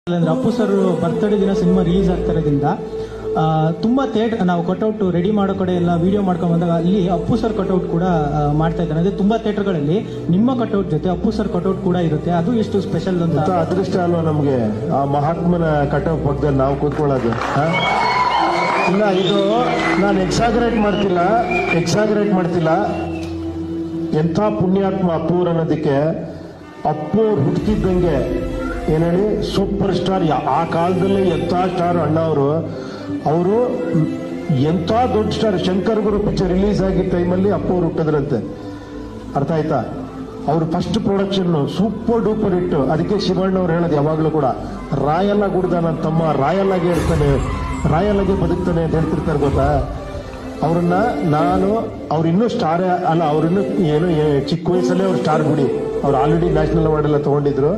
ಅಂದ್ರೆ Appu sir birthday ದಿನ cinema release ಆಗ್ತಿರೋದ್ರಿಂದ ತುಂಬಾ ನಾವು ಕಟ್ಔಟ್ ರೆಡಿ ಮಾಡೋ ಕಡೆ ಎಲ್ಲ ವಿಡಿಯೋ ಮಾಡ್ಕೊಂಡ್ ಬಂದಾಗ ಅಲ್ಲಿ ಅಪ್ಪು ಸರ್ ಕಟ್ಔಟ್ ಕೂಡ ಮಾಡ್ತಾ ಇದ್ದಾರೆ. ಅಂದ್ರೆ ತುಂಬಾ ಥಿಯೇಟರ್ಗಳಲ್ಲಿ ನಿಮ್ಮ ಕಟ್ಔಟ್ ಜೊತೆ ಅಪ್ಪು ಸರ್ ಕಟ್ಔಟ್ ಕೂಡ ಇರುತ್ತೆ. ಅದು ಎಷ್ಟು ಸ್ಪೆಷಲ್ ಅಂತ ಅದೃಷ್ಟ ಅಲ್ವಾ ನಮ್ಗೆ ಆ ಮಹಾತ್ಮನ ಕಟ್ಔಟ್ ಪಕ್ಕದಲ್ಲಿ ನಾವು ಕೂತ್ಕೊಳ್ಳೋದು. ಇಲ್ಲ, ಇದು ನಾನು ಎಕ್ಸಾಗರೇಟ್ ಮಾಡ್ತಿಲ್ಲ. ಎಂಥ ಪುಣ್ಯಾತ್ಮ ಅಪ್ಪೂರ್ ಅನ್ನೋದಕ್ಕೆ. ಅಪ್ಪು ಹುಟ್ಟಿದಂಗೆ ಏನೇಳಿ ಸೂಪರ್ ಸ್ಟಾರ್. ಆ ಕಾಲದಲ್ಲಿ ಎಂಥ ಸ್ಟಾರ್ ಅಣ್ಣ ಅವರು ಎಂಥ ದೊಡ್ಡ star. Shankar Guru picture release ಆಗಿದ್ದ ಟೈಮಲ್ಲಿ ಅಪ್ಪು ಅವ್ರು ಹುಟ್ಟಿದ್ರಂತೆ. ಅರ್ಥ ಆಯ್ತಾ? ಅವ್ರು ಫಸ್ಟ್ ಪ್ರೊಡಕ್ಷನ್ ಸೂಪರ್ ಡೂಪರ್ ಇಟ್ಟು. ಅದಕ್ಕೆ ಶಿವಣ್ಣ ಅವ್ರು ಹೇಳೋದು ಯಾವಾಗಲೂ ಕೂಡ, ರಾಯಲ್ಲ ಗುಡ್ದ ನನ್ನ ತಮ್ಮ ರಾಯಲ್ಲಾಗೆ ಇರ್ತಾನೆ, ರಾಯಲ್ಲಾಗೆ ಬದುಕ್ತಾನೆ ಅಂತ ಹೇಳ್ತಿರ್ತಾರೆ ಗೊತ್ತಾ. ಅವ್ರನ್ನ ಅವ್ರು ಇನ್ನೂ ಸ್ಟಾರೇ ಅಲ್ಲ, ಅವ್ರಿನ್ನೂ ಏನು ಚಿಕ್ಕ ವಯಸ್ಸಲ್ಲೇ ಅವ್ರು ಸ್ಟಾರ್ ಬಿಡಿ. ಅವ್ರು ಆಲ್ರೆಡಿ ನ್ಯಾಷನಲ್ ಅವಾರ್ಡ್ ಎಲ್ಲ ತಗೊಂಡಿದ್ರು.